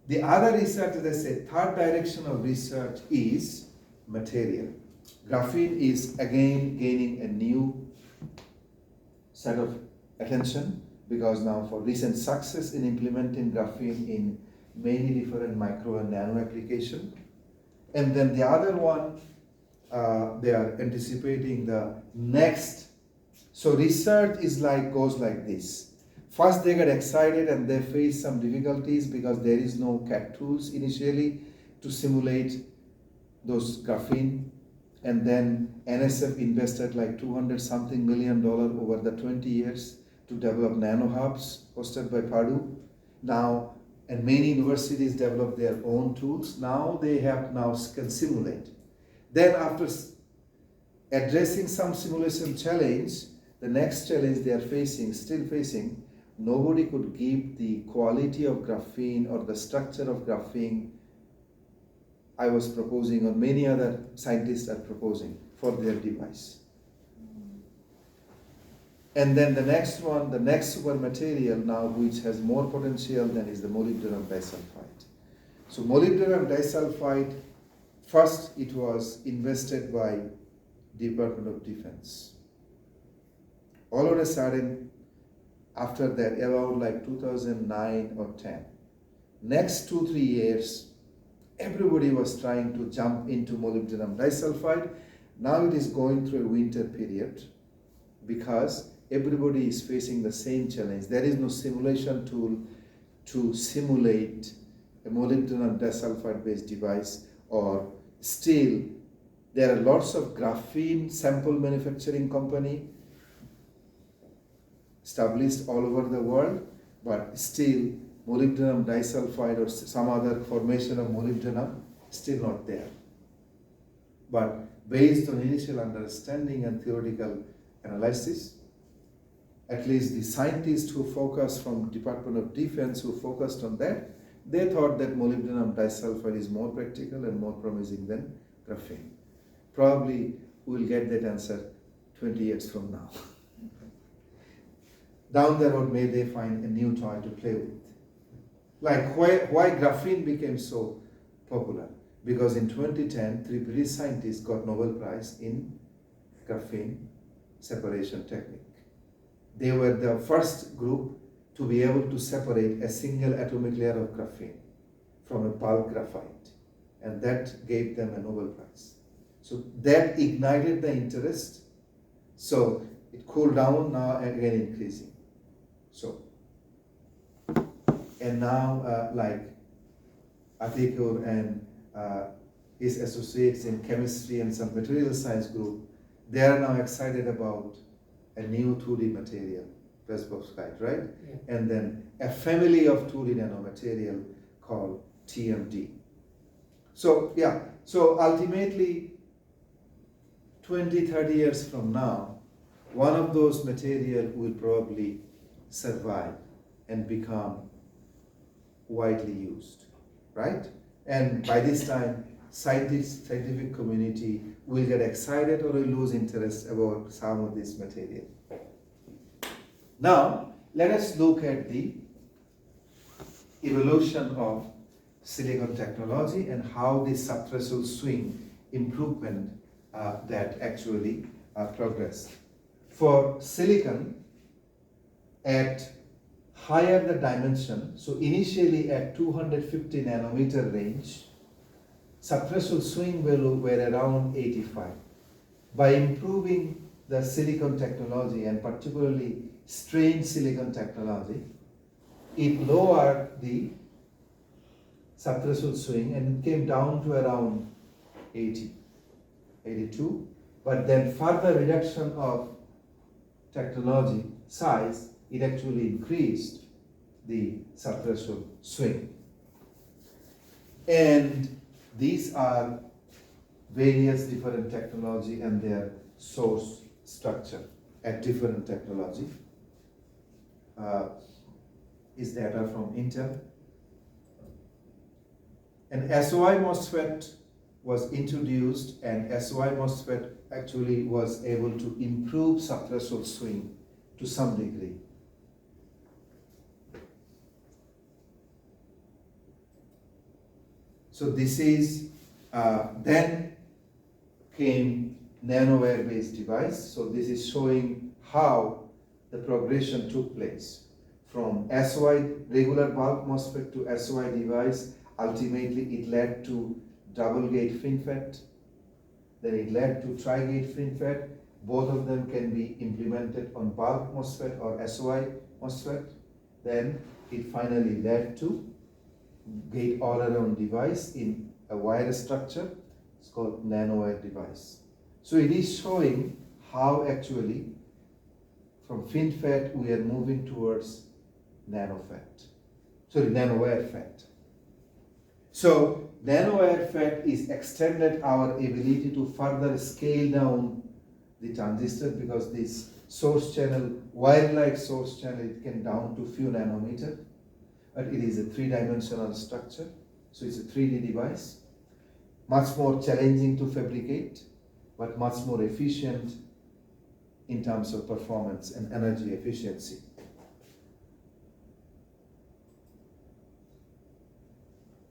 The other research, as I said, third direction of research is material. Graphene is again gaining a new set of attention because now for recent success in implementing graphene in many different micro and nano application. And then the other one, they are anticipating the next. So research is goes like this. First they get excited and they face some difficulties because there is no CAD tools initially to simulate those graphene. And then NSF invested like $200 something million over the 20 years to develop nano hubs hosted by Purdue. Now, and many universities develop their own tools. Now they can simulate. Then after addressing some simulation challenge, the next challenge they are still facing, nobody could give the quality of graphene or the structure of graphene I was proposing or many other scientists are proposing for their device. And then the next one, the next super material now which has more potential than is the molybdenum disulfide. So molybdenum disulfide, first it was invested by Department of Defense. All of a sudden, after that, around like 2009 or 10, next 2-3 years, everybody was trying to jump into molybdenum disulfide. Now it is going through a winter period because everybody is facing the same challenge. There is no simulation tool to simulate a molybdenum disulfide based device, or still there are lots of graphene sample manufacturing company established all over the world, but still molybdenum disulfide or some other formation of molybdenum still not there. But based on initial understanding and theoretical analysis, at least the scientists who focused from Department of Defense who focused on that, they thought that molybdenum disulfide is more practical and more promising than graphene. Probably we will get that answer 20 years from now. Down the road, may they find a new toy to play with. Like why graphene became so popular? Because in 2010, 3 British scientists got Nobel Prize in graphene separation technique. They were the first group to be able to separate a single atomic layer of graphene from a bulk graphite, and that gave them a Nobel Prize. So that ignited the interest. So it cooled down, now again increasing. So, and now like Atikur and his associates in chemistry and some material science group, they are now excited about a new 2D material, perovskite, right? Yeah. And then a family of 2D nanomaterial called TMD. So yeah, so ultimately 20-30 years from now, one of those material will probably survive and become widely used, right? And by this time, scientific community will get excited or will lose interest about some of this material. Now, let us look at the evolution of silicon technology and how the subthreshold swing improvement that actually progressed. For silicon, at higher the dimension, so initially at 250 nanometer range, subthreshold swing value were around 85. By improving the silicon technology and particularly strained silicon technology, it lowered the subthreshold swing and it came down to around 80, 82. But then further reduction of technology size, it actually increased the subthreshold swing. And these are various different technology and their source structure at different technology. Is data from Intel. And SOI MOSFET was introduced, and SOI MOSFET actually was able to improve subthreshold swing to some degree. So this is, then came nanowire-based device. So this is showing how the progression took place from SOI, regular bulk MOSFET, to SOI device. Ultimately, it led to double gate FinFET. Then it led to tri-gate FinFET. Both of them can be implemented on bulk MOSFET or SOI MOSFET. Then it finally led to gate-all-around device in a wire structure. It's called nanowire device. So it is showing how actually from FinFET we are moving towards nanowire FET. So nanowire FET is extended our ability to further scale down the transistor, because this source channel, wire-like source channel, it can down to few nanometer, but it is a three-dimensional structure, so it's a 3D device, much more challenging to fabricate, but much more efficient in terms of performance and energy efficiency.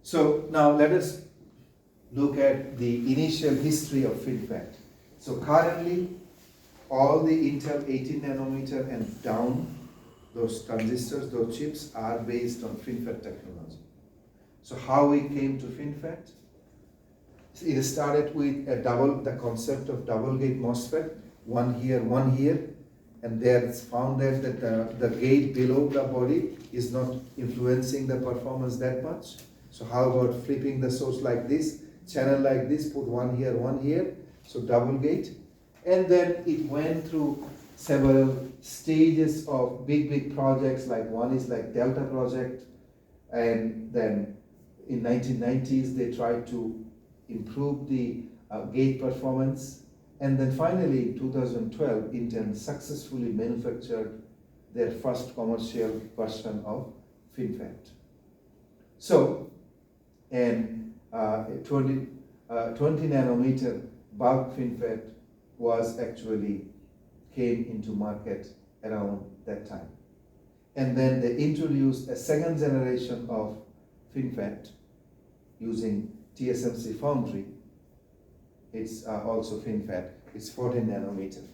So now let us look at the initial history of FinFET. So currently, all the Intel 18 nanometer and down, those transistors, those chips are based on FinFET technology. So how we came to FinFET? It started with the concept of double gate MOSFET, one here, and there it's found that the gate below the body is not influencing the performance that much. So how about flipping the source like this, channel like this, put one here, so double gate. And then it went through several stages of big projects, like one is like Delta project, and then in 1990s they tried to improve the gate performance, and then finally in 2012 Intel successfully manufactured their first commercial version of FinFET. So, and 20 nanometer bulk FinFET was actually came into market around that time. And then they introduced a second generation of FinFET using TSMC foundry. It's also FinFET, it's 14 nanometer.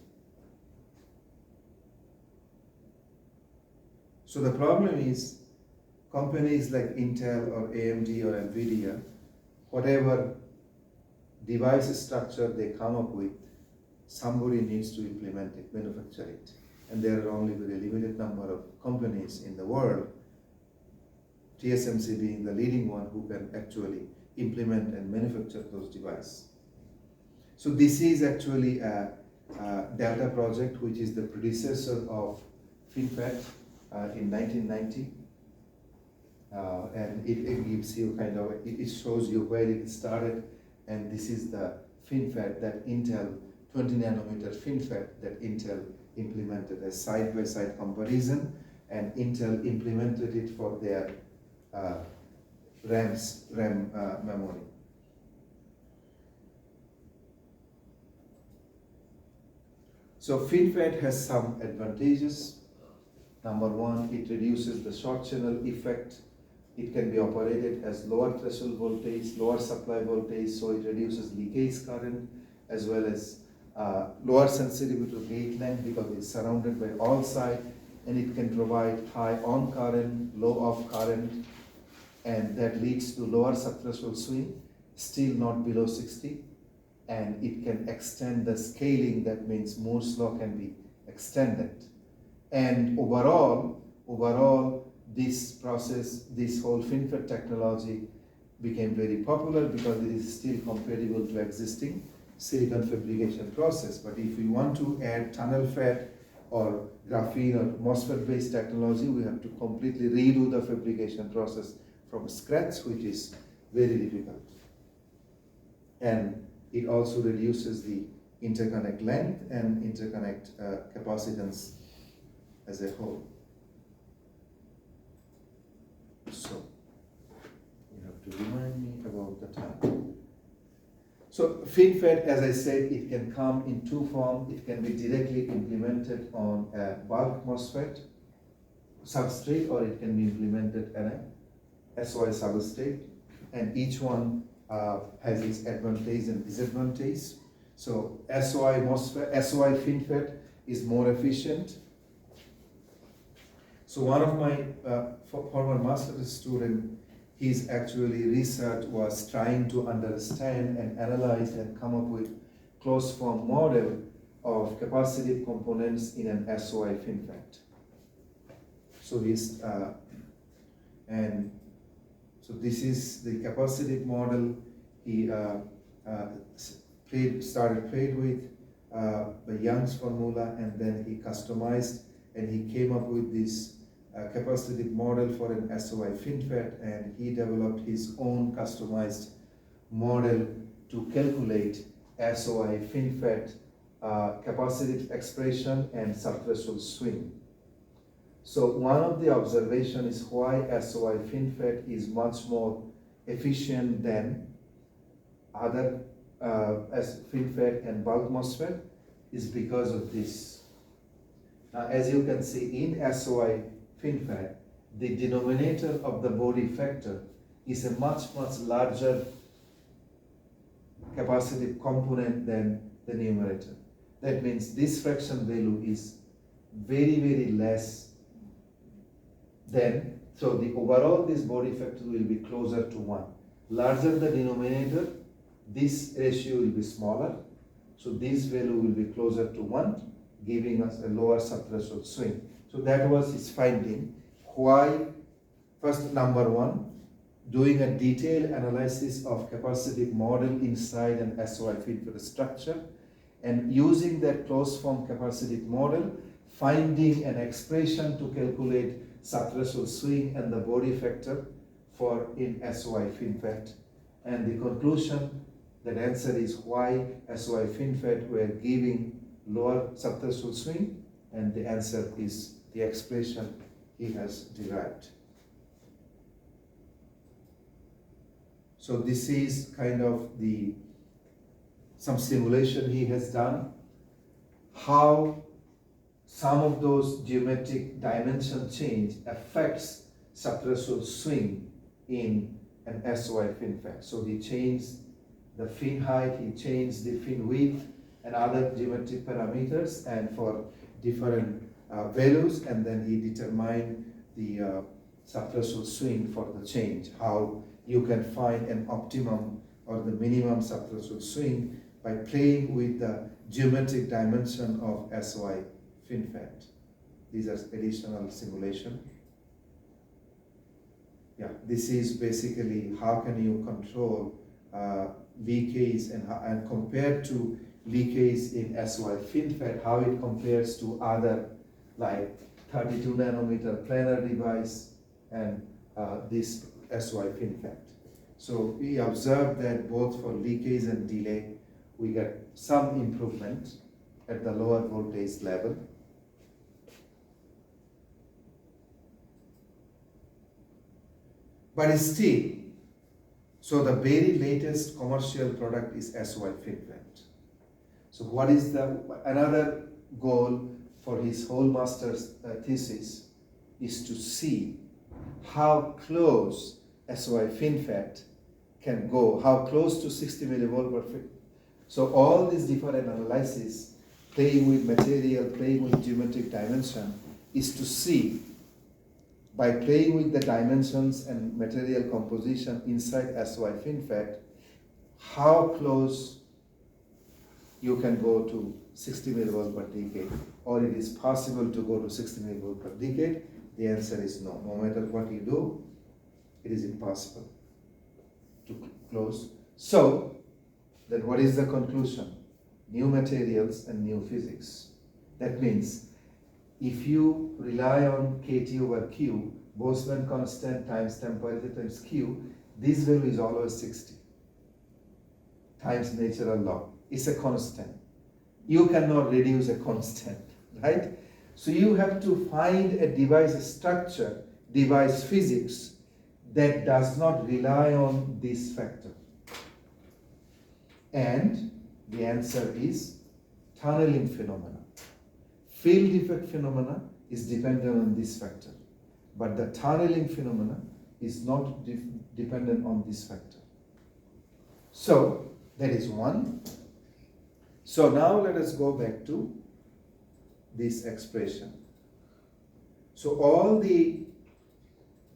So the problem is, companies like Intel or AMD or NVIDIA, whatever device structure they come up with, somebody needs to implement it, manufacture it. And there are only very limited number of companies in the world, TSMC being the leading one who can actually implement and manufacture those devices. So this is actually a Delta project, which is the predecessor of FinFET in 1990. And it gives you kind of, it shows you where it started, and this is the FinFET that Intel, 20 nanometer FinFET that Intel implemented as side-by-side comparison, and Intel implemented it for their RAM memory. So FinFET has some advantages. Number one, it reduces the short channel effect. It can be operated as lower threshold voltage, lower supply voltage, so it reduces leakage current, as well as lower sensitivity to gate length because it's surrounded by all sides, and it can provide high on current, low off current, and that leads to lower subthreshold swing, still not below 60, and it can extend the scaling. That means Moore's law can be extended. And overall, this process, this whole FinFET technology became very popular because it is still compatible to existing silicon fabrication process. But if we want to add tunnel FET or graphene or MOSFET based technology, we have to completely redo the fabrication process from scratch, which is very difficult. And it also reduces the interconnect length and interconnect capacitance as a whole. So, you have to remind me about the time. So FinFET, as I said, it can come in two forms. It can be directly implemented on a bulk MOSFET substrate, or it can be implemented in a SOI substrate. and each one has its advantage and disadvantage. So SOI FinFET is more efficient. So one of my former master's student, his actually research was trying to understand and analyze and come up with closed form model of capacitive components in an SOI FinFET. So so this is the capacitive model he started played with the Young's formula, and then he customized and he came up with this capacitive model for an SOI FinFET, and he developed his own customized model to calculate SOI FinFET capacitive expression and subthreshold swing. So one of the observations is why SOI FinFET is much more efficient than other as FinFET and bulk MOSFET is because of this. Now, as you can see in SOI FinFET, the denominator of the body factor is a much larger capacitive component than the numerator. That means this fraction value is very less than, so the overall this body factor will be closer to 1. Larger the denominator, this ratio will be smaller, so this value will be closer to 1, giving us a lower subthreshold swing. So that was his finding. Why? First, number one, doing a detailed analysis of capacitive model inside an SOI FinFET structure, and using that closed form capacitive model, finding an expression to calculate subthreshold swing and the body factor for in SOI FinFET. And the conclusion, that answer is why SOI FinFET were giving lower subthreshold swing, and the answer is the expression he has derived. So this is kind of some simulation he has done, how some of those geometric dimension change affects subthreshold swing in an SOI FinFET. So he changed the fin height, he changed the fin width and other geometric parameters, and for different values, and then he determined the subthreshold swing for the change, how you can find an optimum or the minimum subthreshold swing by playing with the geometric dimension of SOI FinFET. These are additional simulation. Yeah, this is basically how can you control leakage and compared to leakage in SOI FinFET, how it compares to other like 32 nanometer planar device and this SOI FinFET. So we observed that both for leakage and delay, we get some improvement at the lower voltage level. But still, so the very latest commercial product is SOI FinFET. So what is another goal for his whole master's thesis is to see how close SOI FinFET can go, how close to 60 millivolt per feet. So all these different analysis, playing with material, playing with geometric dimension, is to see, by playing with the dimensions and material composition inside SOI FinFET, how close you can go to 60 millivolts per decade, or it is possible to go to 60 millivolts per decade. The answer is no. No matter what you do, it is impossible to close. So, then what is the conclusion? New materials and new physics. That means, if you rely on KT over Q, Boltzmann constant times temperature times Q, this value is always 60 times natural law. It's a constant. You cannot reduce a constant, right? So you have to find a device structure, device physics that does not rely on this factor. And the answer is tunneling phenomena. Field effect phenomena is dependent on this factor. But the tunneling phenomena is not dependent on this factor. So that is one. So now let us go back to this expression. So all the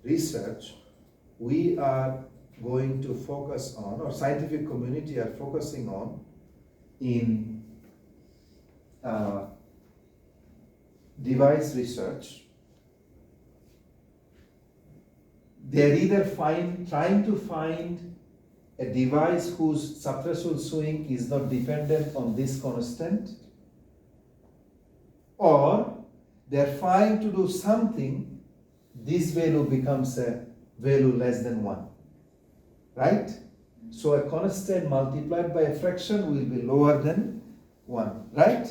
research we are going to focus on, or scientific community are focusing on, in device research, they're either trying to find a device whose subthreshold swing is not dependent on this constant, or they're trying to do something, this value becomes a value less than 1, right? So a constant multiplied by a fraction will be lower than 1, right?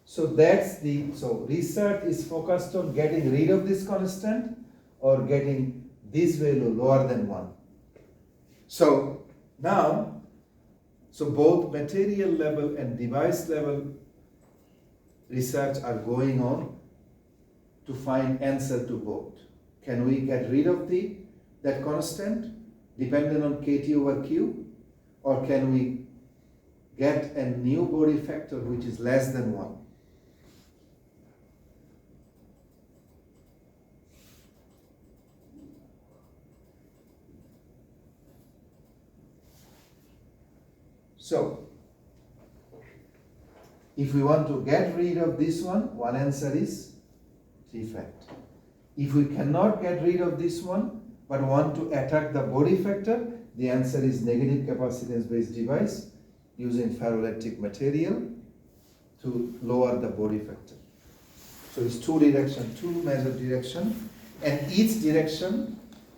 So so research is focused on getting rid of this constant or getting this value lower than 1. So now, so both material level and device level research are going on to find answer to both. Can we get rid of that constant dependent on KT over Q, or can we get a new body factor which is less than 1? So, if we want to get rid of this one answer is defect. If we cannot get rid of this one, but want to attack the body factor, the answer is negative capacitance based device using ferroelectric material to lower the body factor. So it's two major direction, and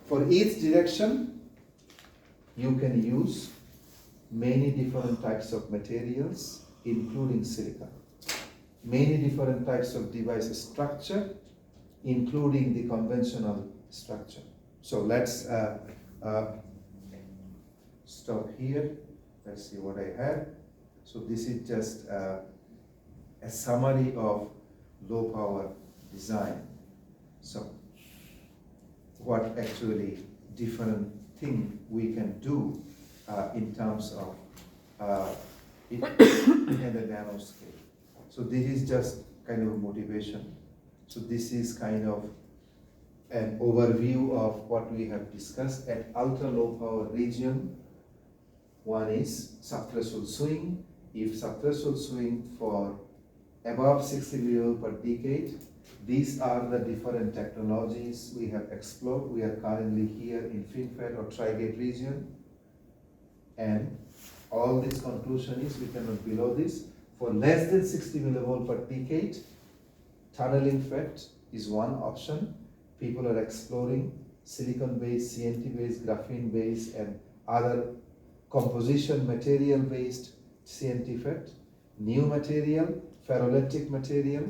for each direction, you can use many different types of materials, including silicon. Many different types of device structure, including the conventional structure. So let's stop here. Let's see what I had. So this is just a summary of low power design. So what actually different thing we can do in terms of in the nanoscale. So this is just kind of a motivation. So this is kind of an overview of what we have discussed at ultra low power region. One is subthreshold swing. If subthreshold swing for above 60 millivolt per decade, these are the different technologies we have explored. We are currently here in FinFET or Tri-Gate region. And all this conclusion is we cannot below this. For less than 60 millivolt per decade, tunneling FET is one option. People are exploring silicon-based, CNT-based, graphene-based, and other composition material-based CNT FET. New material, ferroelectric material,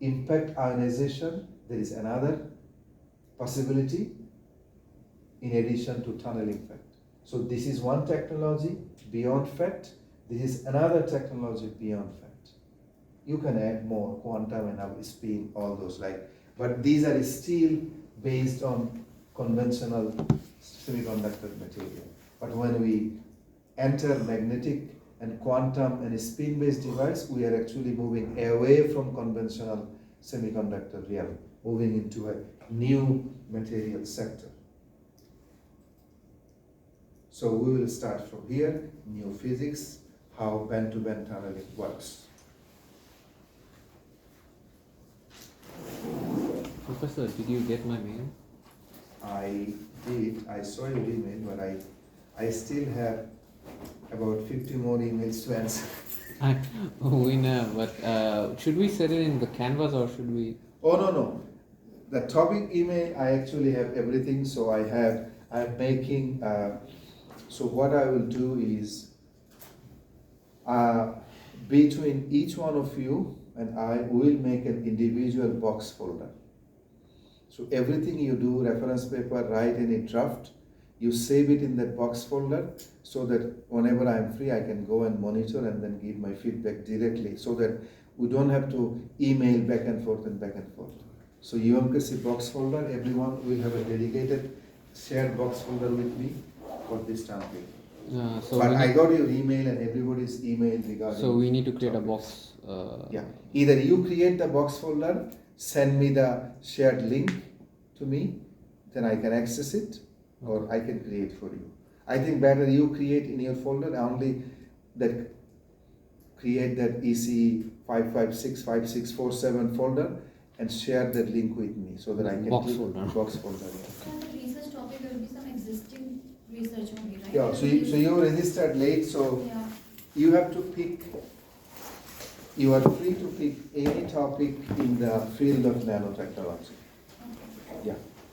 impact ionization, there is another possibility in addition to tunneling FET. So this is one technology beyond FET. This is another technology beyond FET. You can add more quantum and spin, all those, like, but these are still based on conventional semiconductor material. But when we enter magnetic and quantum and spin-based device, we are actually moving away from conventional semiconductor realm, moving into a new material sector. So we will start from here, new physics, how band-to-band tunneling works. Professor, did you get my mail? I did, I saw your email, but I still have about 50 more emails to answer. We know, but should we set it in the canvas or should we? Oh, no. The topic email, I actually have everything, so I'm making, so what I will do is, between each one of you and I will make an individual box folder. So everything you do, reference paper, write any draft, you save it in that box folder so that whenever I'm free, I can go and monitor and then give my feedback directly so that we don't have to email back and forth and back and forth. So UMKC box folder, everyone will have a dedicated shared box folder with me for this topic. So But we I need, got your email and everybody's email regarding. so we need to create a topics. box. Yeah, either you create the box folder, send me the shared link to me, then I can access it, or I can create for you. I think better you create in your folder, only that create that EC 5565647 folder and share that link with me so that I can Box click folder. box folder. Yeah. So on the research topic, there will be some existing research only, right? Yeah, so you registered late, so Yeah. you have to pick, you are free to pick any topic in the field of nanotechnology. Okay. Yeah.